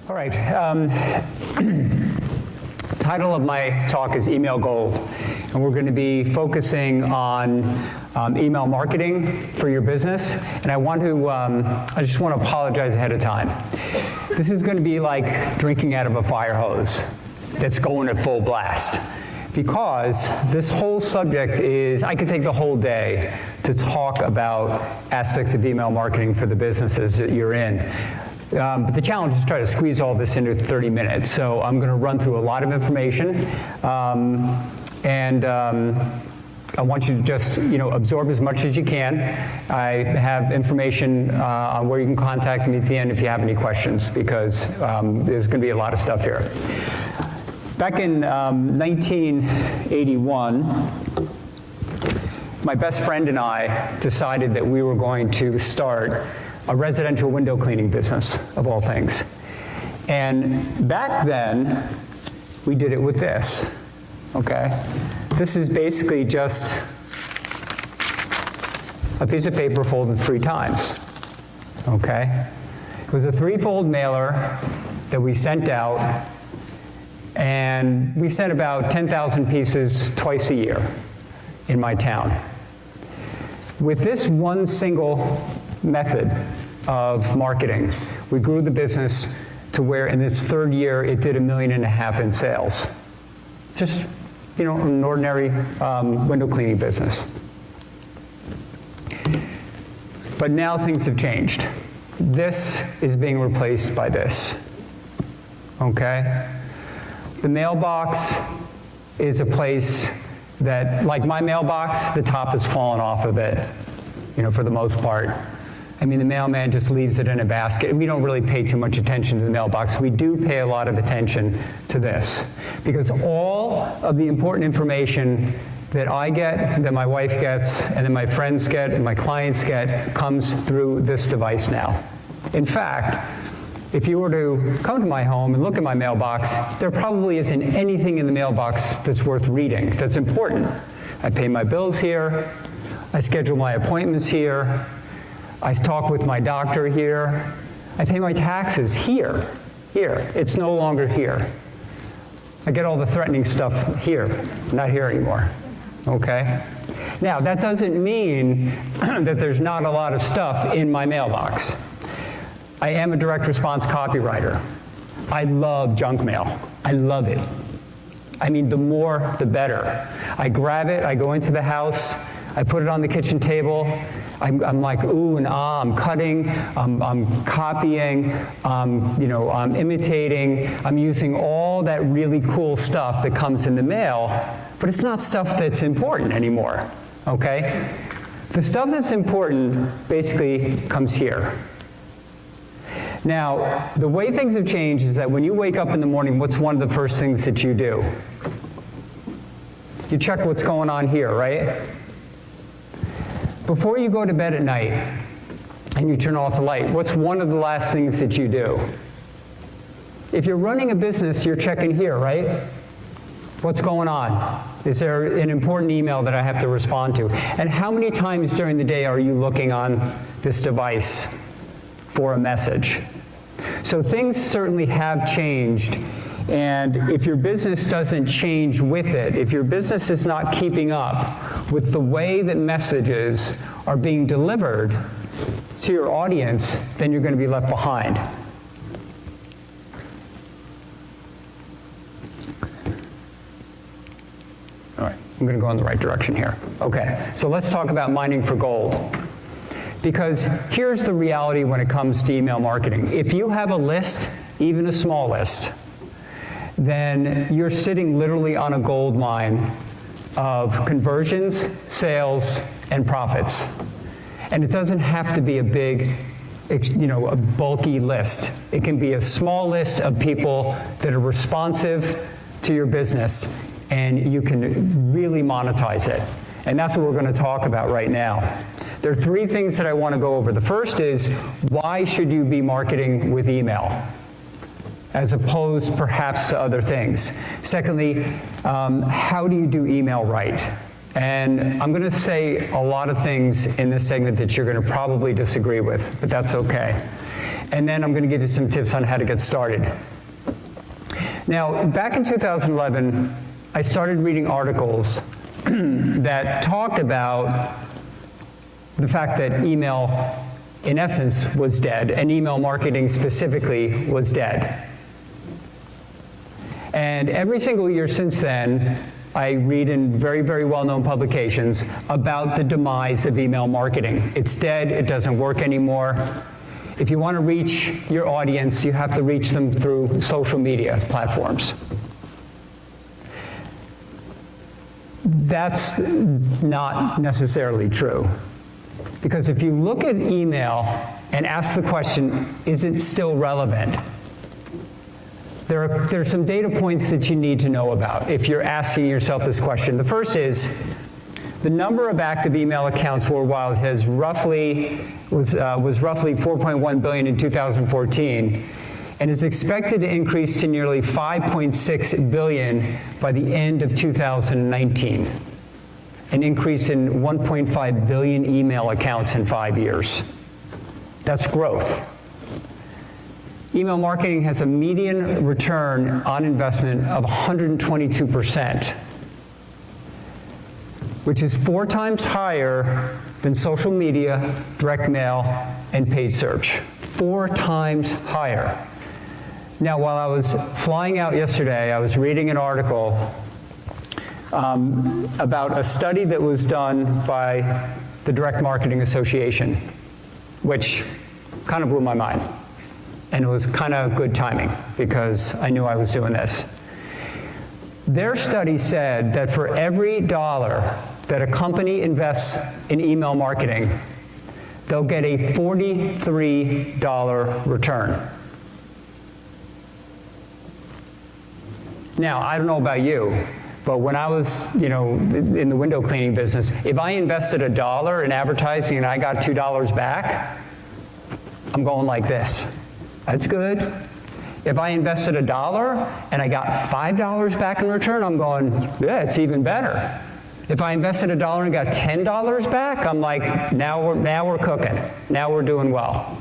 All right. Title of my talk is Email Gold, and we're going to be focusing on email marketing for your business. And I just want to apologize ahead of time. This is going to be like drinking out of a fire hose that's going at full blast, because this whole subject is, I could take the whole day to talk about aspects of email marketing for the businesses that you're in. But the challenge is to try to squeeze all this into 30 minutes. So I'm going to run through a lot of information, and I want you to just absorb as much as you can. I have information on where you can contact me at the end if you have any questions, because there's going to be a lot of stuff here. Back in 1981, my best friend and I decided that we were going to start a residential window cleaning business, of all things. And back then, we did it with this, okay? This is basically just a piece of paper folded 3 times, okay? It was a 3-fold mailer that we sent out, and we sent about 10,000 pieces twice a year in my town. With this one single method of marketing, we grew the business to where in its 3rd year it did $1.5 million in sales. Just, an ordinary window cleaning business. But now things have changed. This is being replaced by this, okay? The mailbox is a place that, like my mailbox, the top has fallen off of it, for the most part. I mean, the mailman just leaves it in a basket. We don't really pay too much attention to the mailbox. We do pay a lot of attention to this, because all of the important information that I get, that my wife gets, and that my friends get, and my clients get, comes through this device now. In fact, if you were to come to my home and look at my mailbox, there probably isn't anything in the mailbox that's worth reading, that's important. I pay my bills here. I schedule my appointments here. I talk with my doctor here. I pay my taxes here. It's no longer here. I get all the threatening stuff here, not here anymore, okay? Now, that doesn't mean that there's not a lot of stuff in my mailbox. I am a direct response copywriter. I love junk mail. I love it. I mean, the more, the better. I grab it, I go into the house, I put it on the kitchen table. I'm like, ooh and ah, I'm cutting, I'm copying, I'm imitating, I'm using all that really cool stuff that comes in the mail, but it's not stuff that's important anymore, okay? The stuff that's important basically comes here. Now, the way things have changed is that when you wake up in the morning, what's one of the first things that you do? You check what's going on here, right? Before you go to bed at night and you turn off the light, what's one of the last things that you do? If you're running a business, you're checking here, right? What's going on? Is there an important email that I have to respond to? And how many times during the day are you looking on this device for a message? So things certainly have changed, and if your business doesn't change with it, if your business is not keeping up with the way that messages are being delivered to your audience, then you're going to be left behind. All right, I'm going to go in the right direction here. Okay, so let's talk about mining for gold. Because here's the reality when it comes to email marketing. If you have a list, even a small list, then you're sitting literally on a gold mine of conversions, sales, and profits. And it doesn't have to be a big, a bulky list. It can be a small list of people that are responsive to your business, and you can really monetize it. And that's what we're going to talk about right now. There are 3 things that I want to go over. The first is, why should you be marketing with email, as opposed perhaps to other things? Secondly, how do you do email right? And I'm going to say a lot of things in this segment that you're going to probably disagree with, but that's okay. and then I'm going to give you some tips on how to get started. Now, back in 2011, I started reading articles that talked about the fact that email, in essence, was dead, and email marketing specifically was dead. And every single year since then, I read in very, very well-known publications about the demise of email marketing. It's dead, it doesn't work anymore. If you want to reach your audience, you have to reach them through social media platforms. That's not necessarily true. Because if you look at email and ask the question, is it still relevant? There are some data points that you need to know about if you're asking yourself this question. The first is, the number of active email accounts worldwide was roughly 4.1 billion in 2014, and is expected to increase to nearly 5.6 billion by the end of 2019, an increase in 1.5 billion email accounts in 5 years. That's growth. Email marketing has a median return on investment of 122%, which is 4 times higher than social media, direct mail, and paid search. 4 times higher. Now, while I was flying out yesterday, I was reading an article about a study that was done by the Direct Marketing Association, which kind of blew my mind. And it was kind of good timing because I knew I was doing this. Their study said that for every dollar that a company invests in email marketing, they'll get a $43 return. Now, I don't know about you, but when I was, in the window cleaning business, if I invested $1 in advertising and I got $2 back, I'm going like this. That's good. If I invested $1 and I got $5 back in return, I'm going, yeah, it's even better. If I invested $1 and got $10 back, I'm like, now we're cooking. Now we're doing well.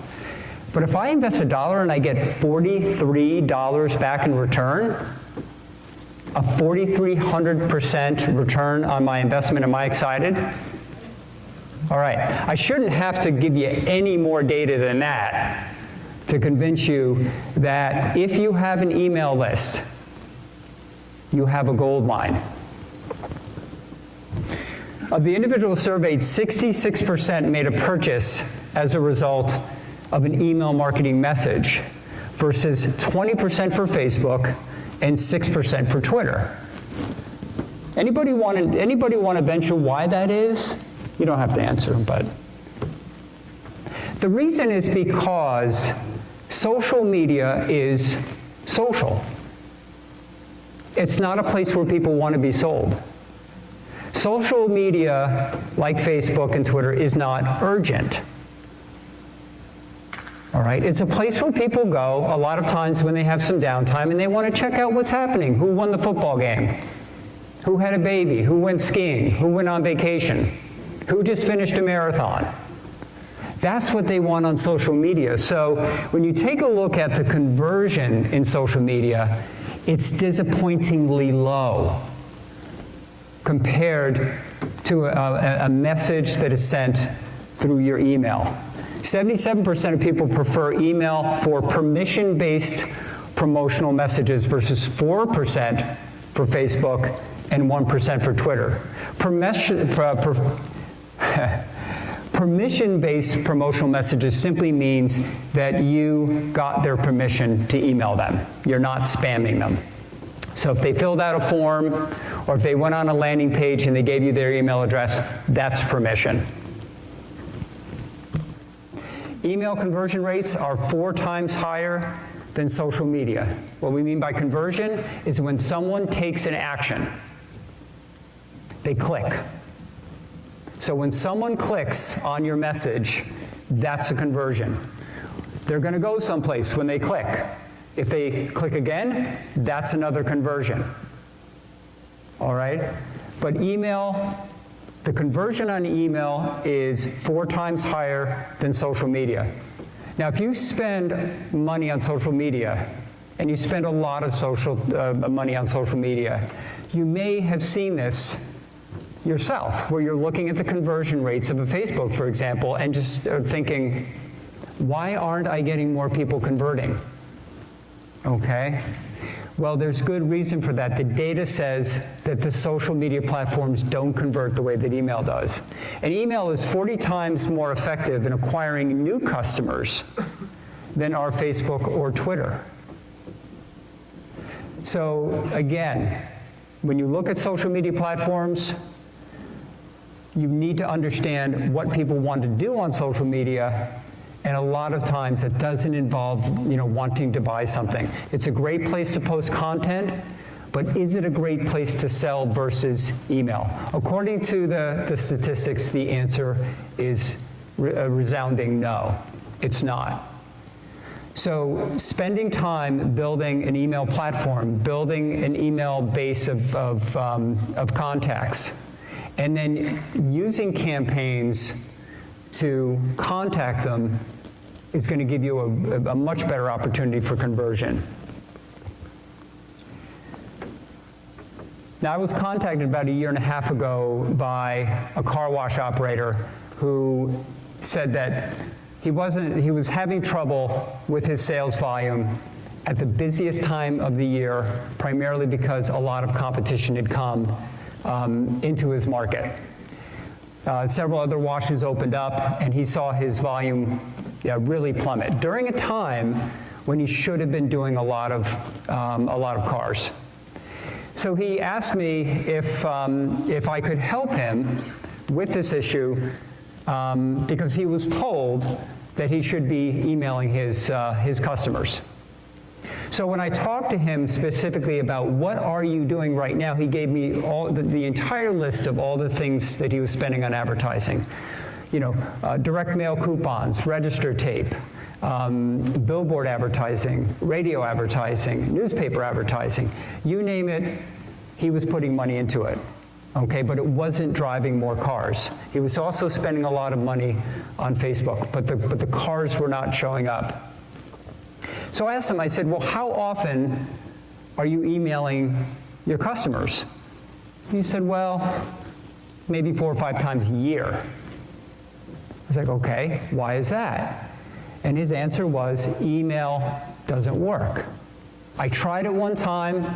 But if I invest $1 and I get $43 back in return, a 4,300% return on my investment, am I excited? All right, I shouldn't have to give you any more data than that to convince you that if you have an email list, you have a gold mine. Of the individuals surveyed, 66% made a purchase as a result of an email marketing message versus 20% for Facebook and 6% for Twitter. Anybody want to venture why that is? You don't have to answer, but the reason is because social media is social. It's not a place where people want to be sold. Social media, like Facebook and Twitter, is not urgent. All right? It's a place where people go a lot of times when they have some downtime and they want to check out what's happening. Who won the football game? Who had a baby? Who went skiing? Who went on vacation? Who just finished a marathon? That's what they want on social media. So when you take a look at the conversion in social media, it's disappointingly low compared to a message that is sent through your email. 77% of people prefer email for permission-based promotional messages versus 4% for Facebook and 1% for Twitter. Permission-based promotional messages simply means that you got their permission to email them. You're not spamming them. So if they filled out a form or if they went on a landing page and they gave you their email address, that's permission. Email conversion rates are 4 times higher than social media. What we mean by conversion is when someone takes an action. They click. So when someone clicks on your message, that's a conversion. They're going to go someplace when they click. If they click again, that's another conversion. All right? But email, the conversion on email is 4 times higher than social media. Now, if you spend money on social media, and you spend a lot of money on social media, you may have seen this yourself, where you're looking at the conversion rates of a Facebook, for example, and just thinking, why aren't I getting more people converting? Okay? Well, there's good reason for that. The data says that the social media platforms don't convert the way that email does. And email is 40 times more effective in acquiring new customers than are Facebook or Twitter. So again, when you look at social media platforms, you need to understand what people want to do on social media, and a lot of times it doesn't involve, wanting to buy something. It's a great place to post content, but is it a great place to sell versus email? According to the statistics, the answer is a resounding no. It's not. So spending time building an email platform, building an email base of contacts, and then using campaigns to contact them is going to give you a much better opportunity for conversion. Now, I was contacted about 1.5 years ago by a car wash operator who said that he was having trouble with his sales volume at the busiest time of the year, primarily because a lot of competition had come into his market. Several other washes opened up, and he saw his volume really plummet during a time when he should have been doing a lot of cars. So he asked me if I could help him with this issue, because he was told that he should be emailing his customers. So when I talked to him specifically about what are you doing right now, he gave me all the entire list of all the things that he was spending on advertising. Direct mail coupons, register tape, billboard advertising, radio advertising, newspaper advertising, you name it, he was putting money into it. Okay, but it wasn't driving more cars. He was also spending a lot of money on Facebook, but the cars were not showing up. So I asked him, I said, well, how often are you emailing your customers? He said, well, maybe 4 or 5 times a year. I was like, okay, why is that? And his answer was, email doesn't work. I tried it one time,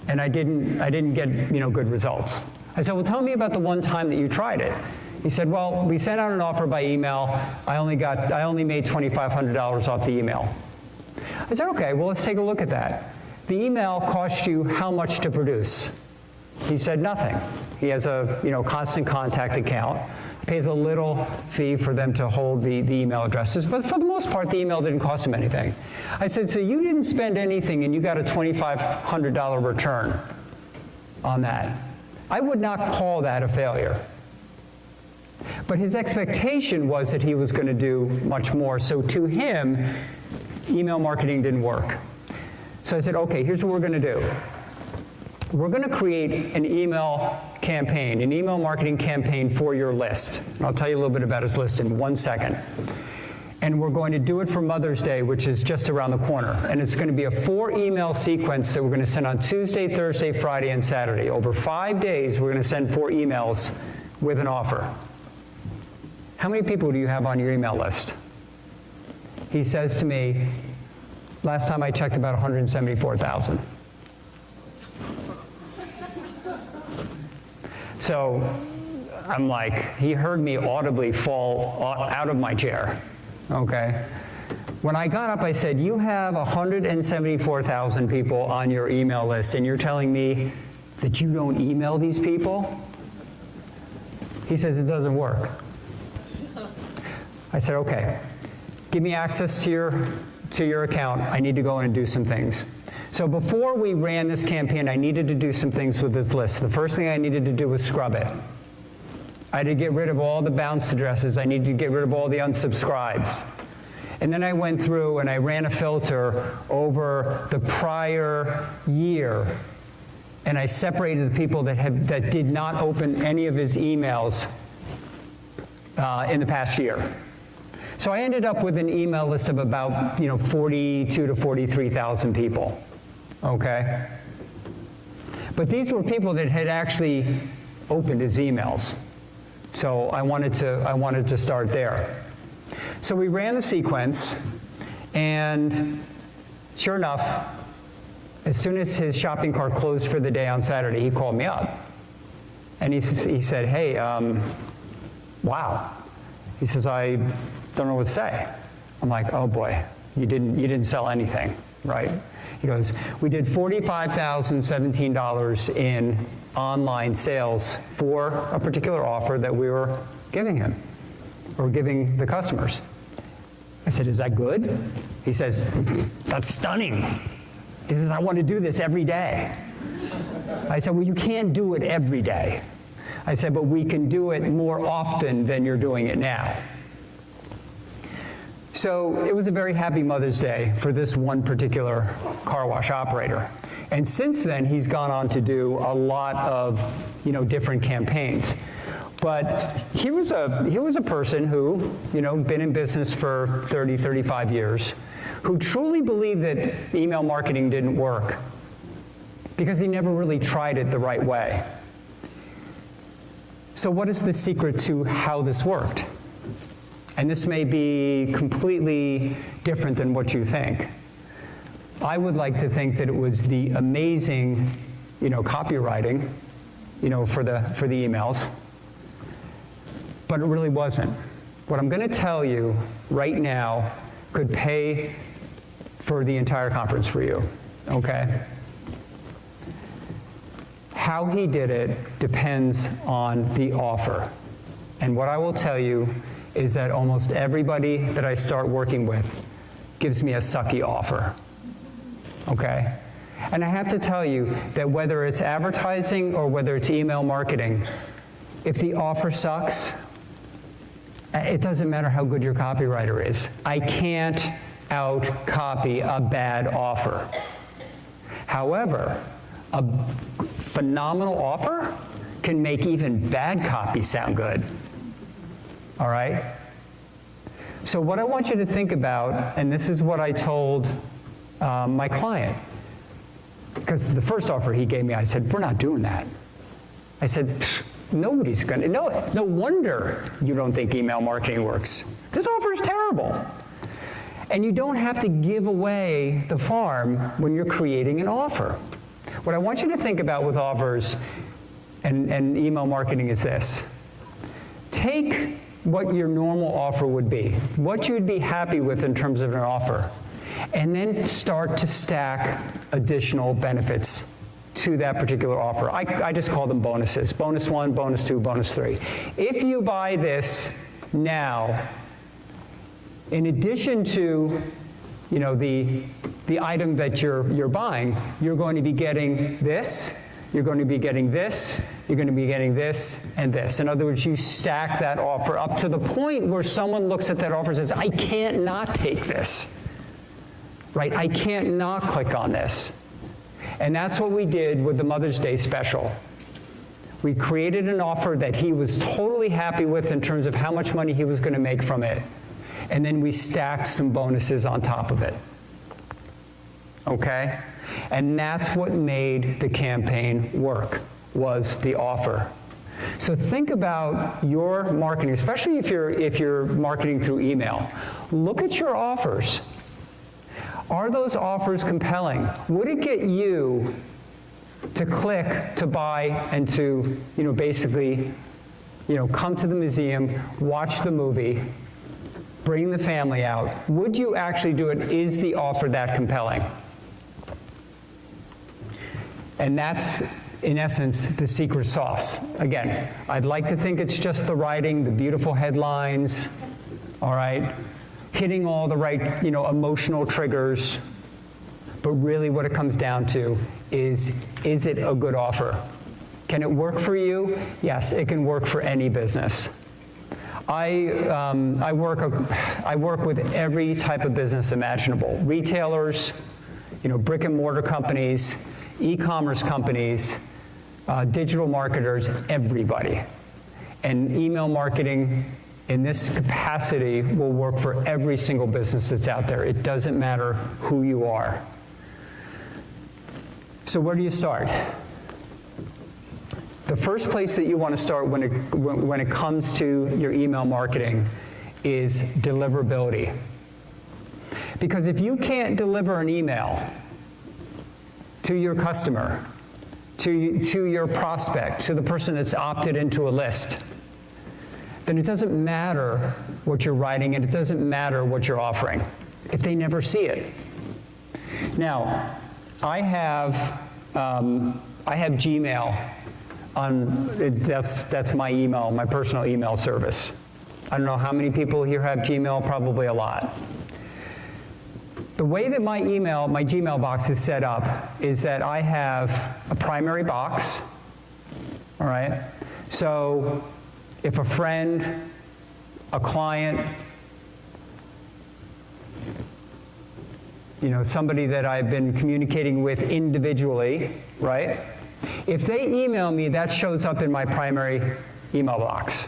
and I didn't get good results. I said, well, tell me about the one time that you tried it. He said, well, we sent out an offer by email. I only made $2,500 off the email. I said, okay, well, let's take a look at that. The email cost you how much to produce? He said nothing. He has a constant contact account, pays a little fee for them to hold the email addresses, but for the most part, the email didn't cost him anything. I said, so you didn't spend anything and you got a $2,500 return on that. I would not call that a failure. But his expectation was that he was going to do much more, so to him, email marketing didn't work. So I said, okay, here's what we're going to do. We're going to create an email campaign, an email marketing campaign for your list. And I'll tell you a little bit about his list in 1 second. And we're going to do it for Mother's Day, which is just around the corner. And it's going to be a 4-email sequence that we're going to send on Tuesday, Thursday, Friday, and Saturday. Over 5 days, we're going to send 4 emails with an offer. How many people do you have on your email list? He says to me, last time I checked, about 174,000. So I'm like, he heard me audibly fall out of my chair, okay? When I got up, I said, you have 174,000 people on your email list, and you're telling me that you don't email these people? He says, it doesn't work. I said, okay, give me access to your account. I need to go in and do some things. So before we ran this campaign, I needed to do some things with this list. The first thing I needed to do was scrub it. I had to get rid of all the bounce addresses. I needed to get rid of all the unsubscribes. And then I went through and I ran a filter over the prior year, and I separated the people that did not open any of his emails in the past year. So I ended up with an email list of about 42 to 43,000 people, okay? But these were people that had actually opened his emails. So I wanted to start there. So we ran the sequence, and sure enough, as soon as his shopping cart closed for the day on Saturday, he called me up. And he said, hey, wow. He says, I don't know what to say. I'm like, oh boy, you didn't sell anything, right? He goes, we did $45,017 in online sales for a particular offer that we were giving him, or giving the customers. I said, is that good? He says, that's stunning. He says, I want to do this every day. I said, well, you can't do it every day. I said, but we can do it more often than you're doing it now. So it was a very happy Mother's Day for this one particular car wash operator. And since then, he's gone on to do a lot of, different campaigns. But he was a person who, been in business for 30, 35 years, who truly believed that email marketing didn't work because he never really tried it the right way. So what is the secret to how this worked? And this may be completely different than what you think. I would like to think that it was the amazing, copywriting, for the emails, but it really wasn't. What I'm going to tell you right now could pay for the entire conference for you, okay? How he did it depends on the offer. And what I will tell you is that almost everybody that I start working with gives me a sucky offer, okay? And I have to tell you that whether it's advertising or whether it's email marketing, if the offer sucks, it doesn't matter how good your copywriter is. I can't out-copy a bad offer. However, a phenomenal offer can make even bad copy sound good. All right? So what I want you to think about, and this is what I told my client, because the first offer he gave me, I said, we're not doing that. I said, nobody's gonna, no wonder you don't think email marketing works. This offer is terrible. And you don't have to give away the farm when you're creating an offer. What I want you to think about with offers and email marketing is this. Take what your normal offer would be, what you'd be happy with in terms of an offer, and then start to stack additional benefits to that particular offer. I just call them bonuses. Bonus 1, bonus 2, bonus 3. If you buy this now, in addition to the item that you're buying, you're going to be getting this, you're going to be getting this, you're going to be getting this, and this. In other words, you stack that offer up to the point where someone looks at that offer and says, I can't not take this, right? I can't not click on this. And that's what we did with the Mother's Day special. We created an offer that he was totally happy with in terms of how much money he was going to make from it. And then we stacked some bonuses on top of it. Okay? And that's what made the campaign work, was the offer. So think about your marketing, especially if you're marketing through email. Look at your offers. Are those offers compelling? Would it get you to click, to buy, and to, basically, come to the museum, watch the movie, bring the family out? Would you actually do it? Is the offer that compelling? And that's, in essence, the secret sauce. Again, I'd like to think it's just the writing, the beautiful headlines, all right? Hitting all the right, emotional triggers. But really what it comes down to is it a good offer? Can it work for you? Yes, it can work for any business. I work with every type of business imaginable. Retailers, brick and mortar companies, e-commerce companies, digital marketers, everybody. And email marketing in this capacity will work for every single business that's out there. It doesn't matter who you are. So where do you start? The first place that you want to start when it comes to your email marketing is deliverability. Because if you can't deliver an email to your customer, to your prospect, to the person that's opted into a list, then it doesn't matter what you're writing and it doesn't matter what you're offering if they never see it. Now, I have Gmail that's my email, my personal email service. I don't know how many people here have Gmail, probably a lot. The way that my Gmail box is set up is that I have a primary box, all right? So if a friend, a client, somebody that I've been communicating with individually, right? If they email me, that shows up in my primary email box.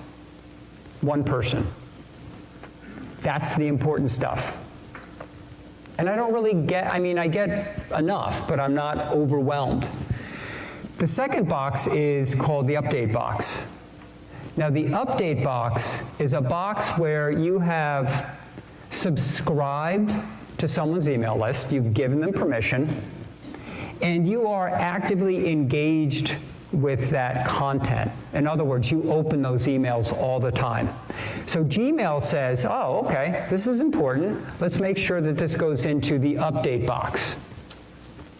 One person. That's the important stuff. And I don't really I get enough, but I'm not overwhelmed. The second box is called the update box. Now, the update box is a box where you have subscribed to someone's email list, you've given them permission, and you are actively engaged with that content. In other words, you open those emails all the time. So Gmail says, oh, okay, this is important. Let's make sure that this goes into the update box,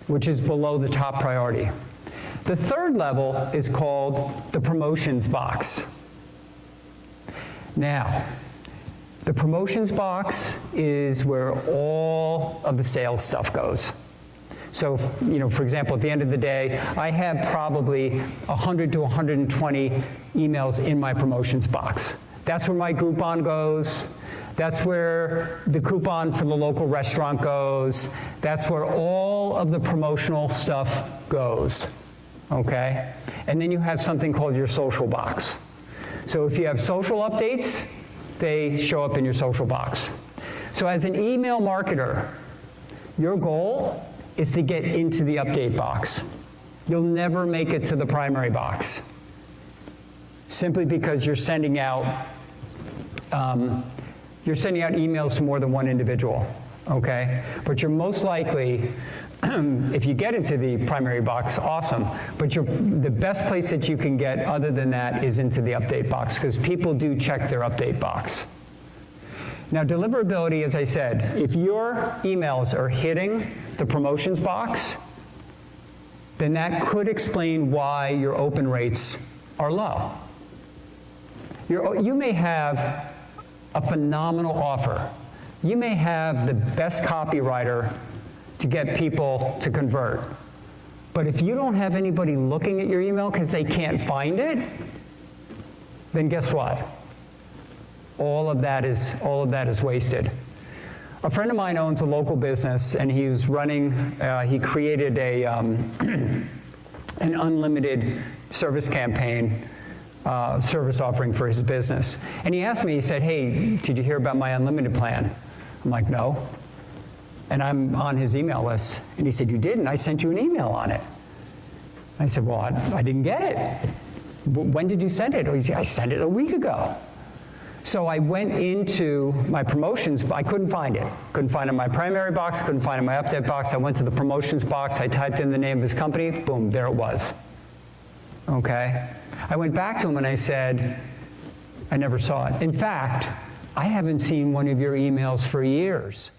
which is below the top priority. The third level is called the promotions box. Now, the promotions box is where all of the sales stuff goes. So, for example, at the end of the day, I have probably 100 to 120 emails in my promotions box. That's where my Groupon goes. That's where the coupon for the local restaurant goes. That's where all of the promotional stuff goes, okay? And then you have something called your social box. So if you have social updates, they show up in your social box. So as an email marketer, your goal is to get into the update box. You'll never make it to the primary box, simply because you're sending out emails to more than one individual, okay? But you're most likely, if you get into the primary box, awesome. But the best place that you can get other than that is into the update box, because people do check their update box. Now, deliverability, as I said, if your emails are hitting the promotions box, then that could explain why your open rates are low. You may have a phenomenal offer. You may have the best copywriter to get people to convert. But if you don't have anybody looking at your email because they can't find it, then guess what? All of that is wasted. A friend of mine owns a local business, and he created an unlimited service campaign, service offering for his business. And he asked me, he said, hey, did you hear about my unlimited plan? I'm like, no. And I'm on his email list. And he said, you didn't? I sent you an email on it. I said, well, I didn't get it. When did you send it? I sent it a week ago. So I went into my promotions, but I couldn't find it. Couldn't find it in my primary box, couldn't find it in my update box. I went to the promotions box, I typed in the name of his company, boom, there it was. Okay? I went back to him and I said, I never saw it. In fact, I haven't seen one of your emails for years.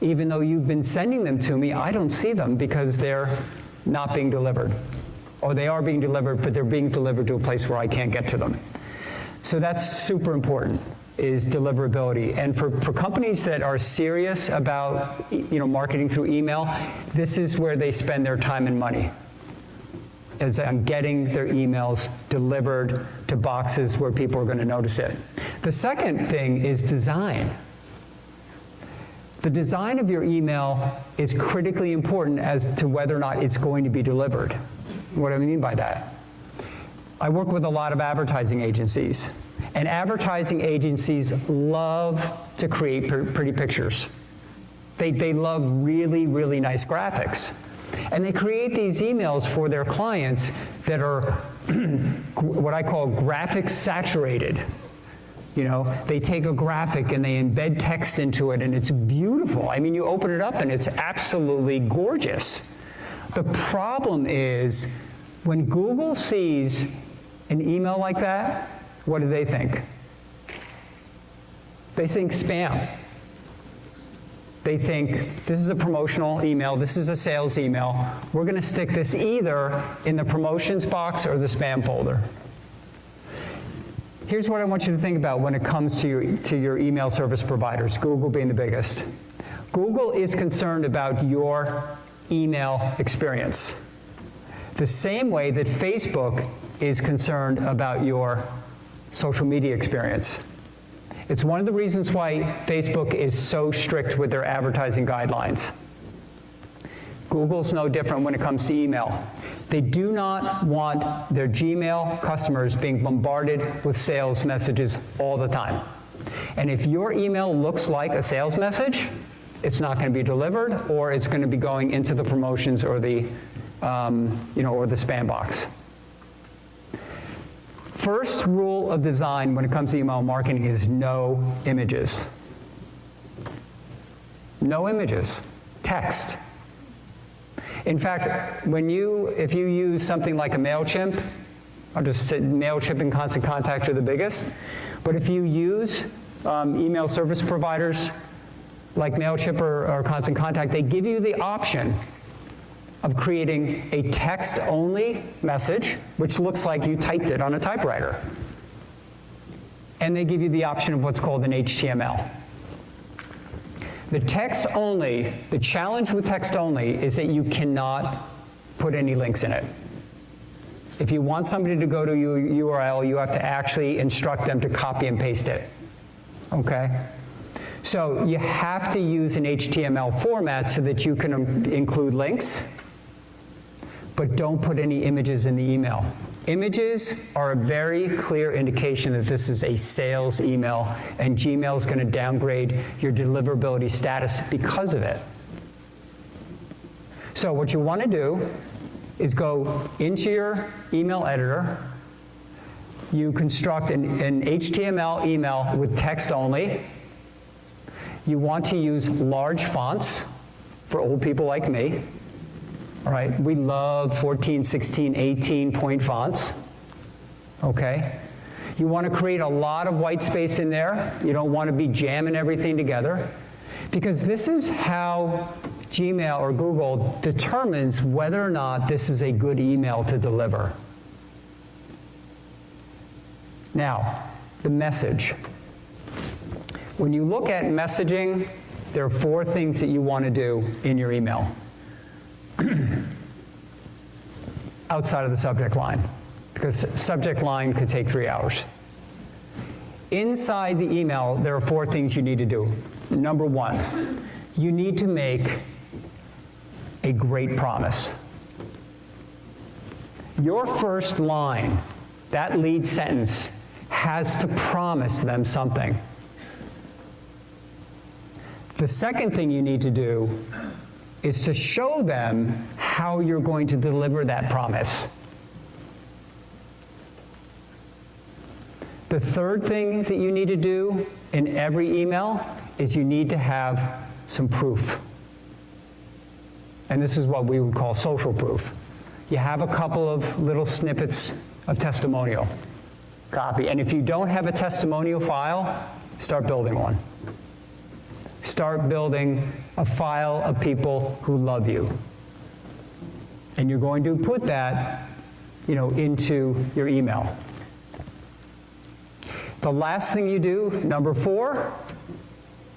Even though you've been sending them to me, I don't see them because they're not being delivered. Or they are being delivered, but they're being delivered to a place where I can't get to them. So that's super important, is deliverability. And for companies that are serious about marketing through email, this is where they spend their time and money, is on getting their emails delivered to boxes where people are going to notice it. The second thing is design. The design of your email is critically important as to whether or not it's going to be delivered. What do I mean by that? I work with a lot of advertising agencies, And advertising agencies love to create pretty pictures. They love really, really nice graphics. And they create these emails for their clients that are what I call graphics saturated. You know, they take a graphic and they embed text into it, and it's beautiful. I mean, you open it up and it's absolutely gorgeous. The problem is when Google sees an email like that, what do they think? They think spam. They think, this is a promotional email, this is a sales email. We're going to stick this either in the promotions box or the spam folder. Here's what I want you to think about when it comes to your email service providers, Google being the biggest. Google is concerned about your email experience, the same way that Facebook is concerned about your social media experience. It's one of the reasons why Facebook is so strict with their advertising guidelines. Google's no different when it comes to email. They do not want their Gmail customers being bombarded with sales messages all the time. And if your email looks like a sales message, it's not going to be delivered, or it's going to be going into the promotions or the, or the spam box. First rule of design when it comes to email marketing is no images. No images. Text. In fact, if you use something like a MailChimp, I'll just say MailChimp and Constant Contact are the biggest, but if you use email service providers like MailChimp or Constant Contact, they give you the option of creating a text-only message, which looks like you typed it on a typewriter. And they give you the option of what's called an HTML. The text-only, the challenge with text-only is that you cannot put any links in it. If you want somebody to go to your URL, you have to actually instruct them to copy and paste it, okay? So you have to use an HTML format so that you can include links, but don't put any images in the email. Images are a very clear indication that this is a sales email, and Gmail is going to downgrade your deliverability status because of it. So what you want to do is go into your email editor. You construct an HTML email with text only. You want to use large fonts for old people like me. All right, we love 14, 16, 18 point fonts, okay? You want to create a lot of white space in there. You don't want to be jamming everything together, because this is how Gmail or Google determines whether or not this is a good email to deliver. Now, the message. When you look at messaging, there are 4 things that you want to do in your email. Outside of the subject line, because subject line could take 3 hours. Inside the email, there are 4 things you need to do. Number 1, you need to make a great promise. Your first line, that lead sentence, has to promise them something. The second thing you need to do is to show them how you're going to deliver that promise. The third thing that you need to do in every email is you need to have some proof. And this is what we would call social proof. You have a couple of little snippets of testimonial copy. And if you don't have a testimonial file, start building one. Start building a file of people who love you. And you're going to put that, into your email. The last thing you do, number 4,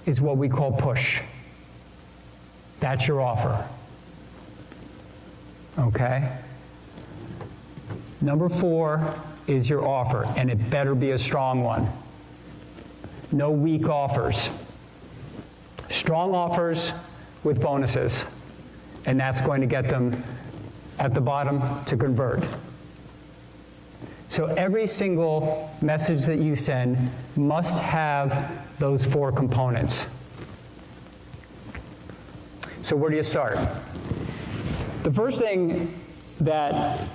is what we call push. That's your offer. Okay? Number 4 is your offer, and it better be a strong one. No weak offers. Strong offers with bonuses, and that's going to get them at the bottom to convert. So every single message that you send must have those 4 components. So where do you start? The first thing that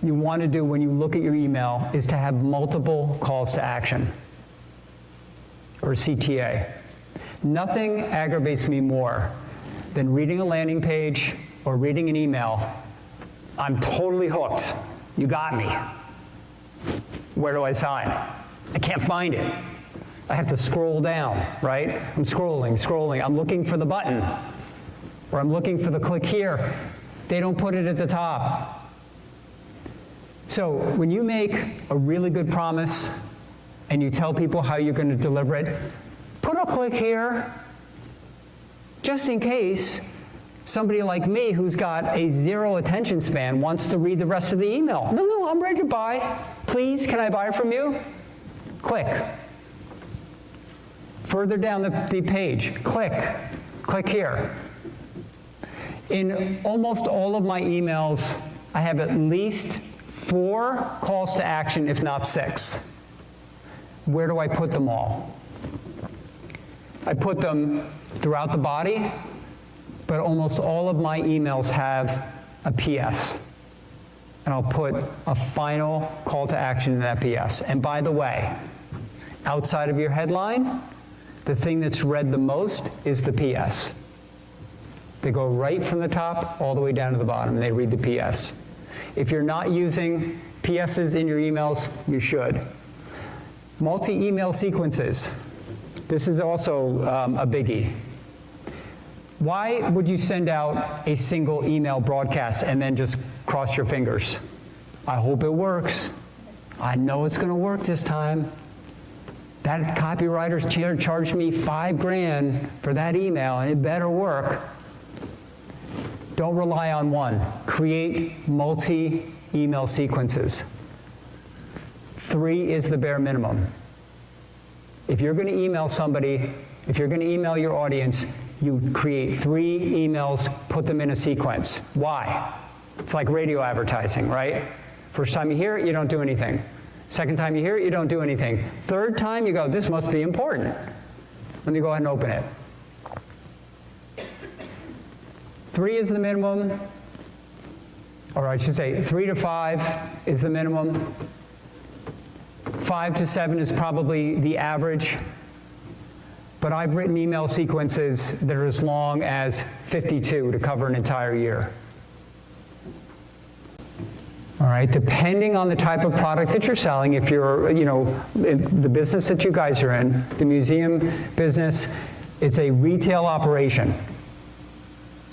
you want to do when you look at your email is to have multiple calls to action, or CTA. Nothing aggravates me more than reading a landing page or reading an email. I'm totally hooked. You got me. Where do I sign? I can't find it. I have to scroll down, right? I'm scrolling. I'm looking for the button, or I'm looking for the click here. They don't put it at the top. So when you make a really good promise and you tell people how you're going to deliver it, put a click here, just in case somebody like me who's got a 0 attention span wants to read the rest of the email. No, I'm ready to buy. Please, can I buy from you? Click. Further down the page, click here. In almost all of my emails, I have at least 4 calls to action, if not 6. Where do I put them all? I put them throughout the body, but almost all of my emails have a PS. And I'll put a final call to action in that PS. And by the way, outside of your headline, the thing that's read the most is the PS. They go right from the top all the way down to the bottom, and they read the PS. If you're not using PSs in your emails, you should. Multi-email sequences. This is also a biggie. Why would you send out a single email broadcast and then just cross your fingers? I hope it works. I know it's going to work this time. That copywriter charged me $5,000 for that email, and it better work. Don't rely on one. Create multi-email sequences. 3 is the bare minimum. If you're going to email somebody, if you're going to email your audience, you create 3 emails, put them in a sequence. Why? It's like radio advertising, right? First time you hear it, you don't do anything. Second time you hear it, you don't do anything. Third time, you go, this must be important. Let me go ahead and open it. 3 is the minimum, or I should say 3 to 5 is the minimum. 5 to 7 is probably the average. But I've written email sequences that are as long as 52 to cover an entire year. All right, depending on the type of product that you're selling, if you're, in the business that you guys are in, the museum business, it's a retail operation.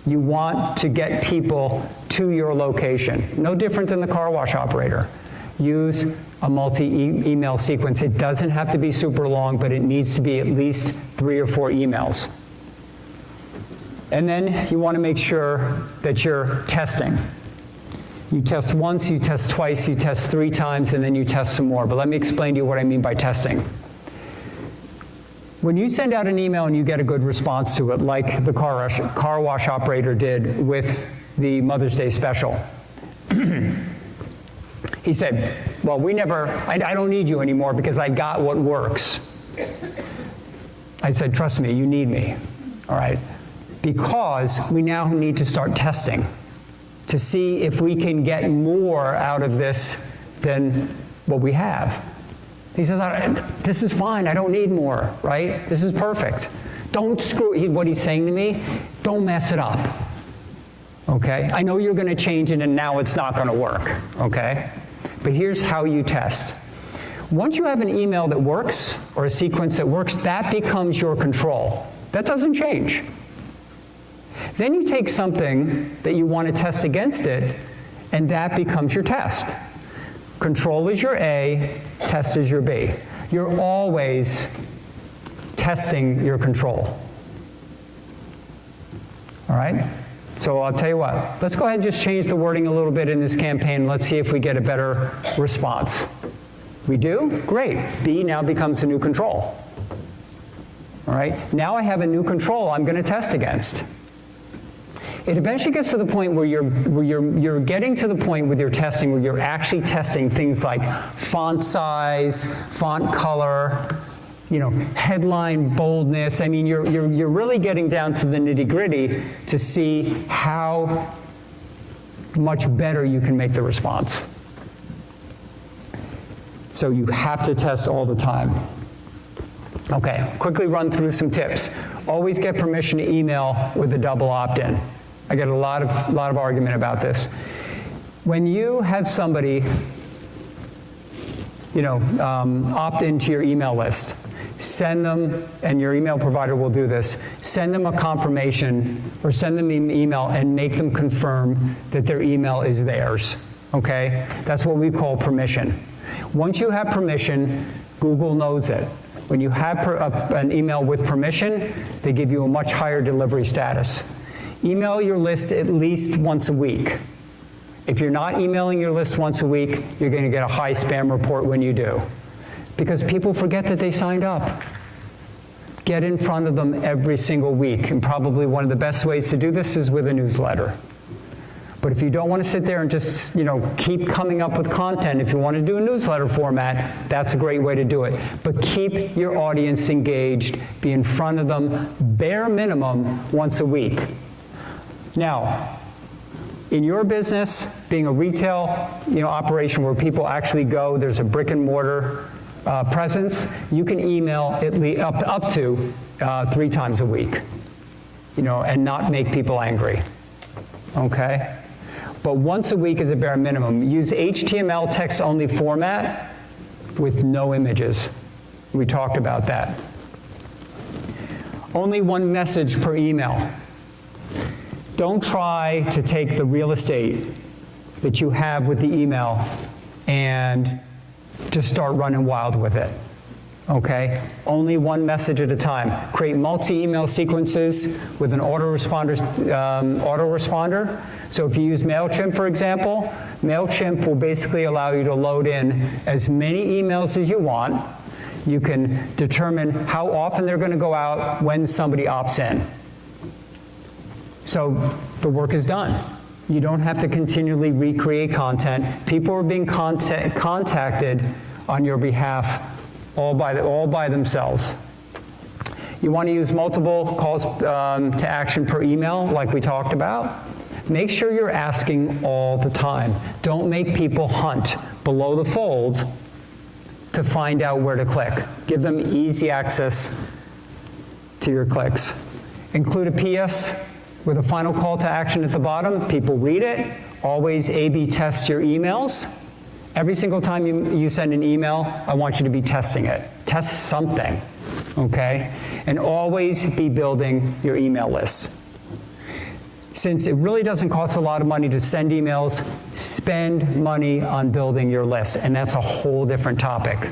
You want to get people to your location. No different than the car wash operator. Use a multi-email sequence. It doesn't have to be super long, but it needs to be at least 3 or 4 emails. And then you want to make sure that you're testing. You test once, you test twice, you test 3 times, and then you test some more. But let me explain to you what I mean by testing. When you send out an email and you get a good response to it, like the car wash operator did with the Mother's Day special, he said, well, I don't need you anymore because I got what works. I said, trust me, you need me, all right? Because we now need to start testing to see if we can get more out of this than what we have. He says, this is fine, I don't need more, right? This is perfect. Don't screw, what he's saying to me, don't mess it up, okay? I know you're gonna change it and now it's not gonna work, okay? But here's how you test. Once you have an email that works, or a sequence that works, that becomes your control. That doesn't change. Then you take something that you want to test against it, and that becomes your test. Control is your A, test is your B. You're always testing your control. All right? So I'll tell you what, let's go ahead and just change the wording a little bit in this campaign. Let's see if we get a better response. We do? Great. B now becomes a new control. All right? Now I have a new control I'm going to test against. It eventually gets to the point where you're getting to the point with your testing where you're actually testing things like font size, font color, headline boldness. I mean, you're really getting down to the nitty-gritty to see how much better you can make the response. So you have to test all the time. Okay, quickly run through some tips. Always get permission to email with a double opt-in. I get a lot of argument about this. When you have somebody, opt into your email list, send them, and your email provider will do this, send them a confirmation or send them an email and make them confirm that their email is theirs, okay? That's what we call permission. Once you have permission, Google knows it. When you have an email with permission, they give you a much higher delivery status. Email your list at least once a week. If you're not emailing your list once a week, you're going to get a high spam report when you do. Because people forget that they signed up. Get in front of them every single week. And probably one of the best ways to do this is with a newsletter. But if you don't want to sit there and just, keep coming up with content, if you want to do a newsletter format, that's a great way to do it. But keep your audience engaged. Be in front of them, bare minimum, once a week. Now, in your business, being a retail operation where people actually go, there's a brick and mortar presence, you can email at least up to 3 times a week, and not make people angry, okay? But once a week is a bare minimum. Use HTML text-only format with no images. We talked about that. Only 1 message per email. Don't try to take the real estate that you have with the email and just start running wild with it, okay? Only 1 message at a time. Create multi-email sequences with an autoresponder. So if you use MailChimp, for example, MailChimp will basically allow you to load in as many emails as you want. You can determine how often they're going to go out when somebody opts in. So the work is done. You don't have to continually recreate content. People are being contacted on your behalf all by themselves. You want to use multiple calls to action per email, like we talked about. Make sure you're asking all the time. Don't make people hunt below the fold to find out where to click. Give them easy access to your clicks. Include a PS with a final call to action at the bottom. People read it. Always A/B test your emails. Every single time you send an email, I want you to be testing it. Test something, okay? And always be building your email lists. Since it really doesn't cost a lot of money to send emails, spend money on building your list, and that's a whole different topic.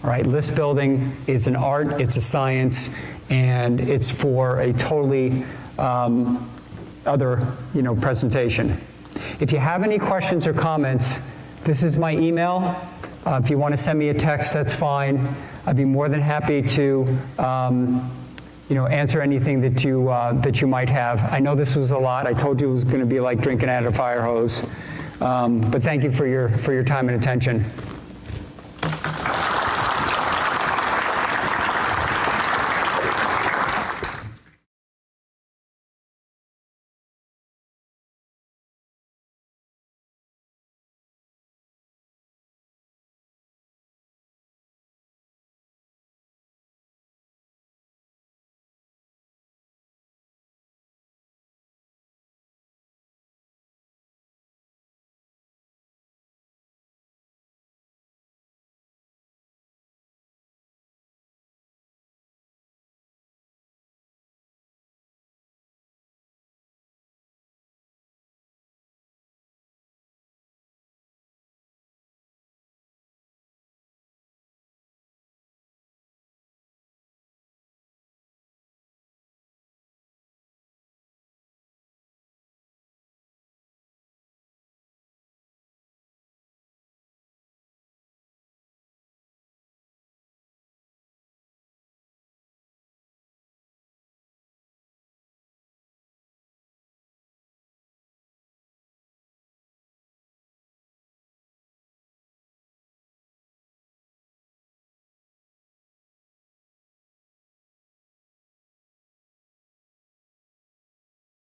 All right, list building is an art, it's a science, and it's for a totally other presentation. If you have any questions or comments, this is my email. If you want to send me a text, that's fine. I'd be more than happy to answer anything that you might have. I know this was a lot. I told you it was going to be like drinking out of a fire hose. But thank you for your time and attention.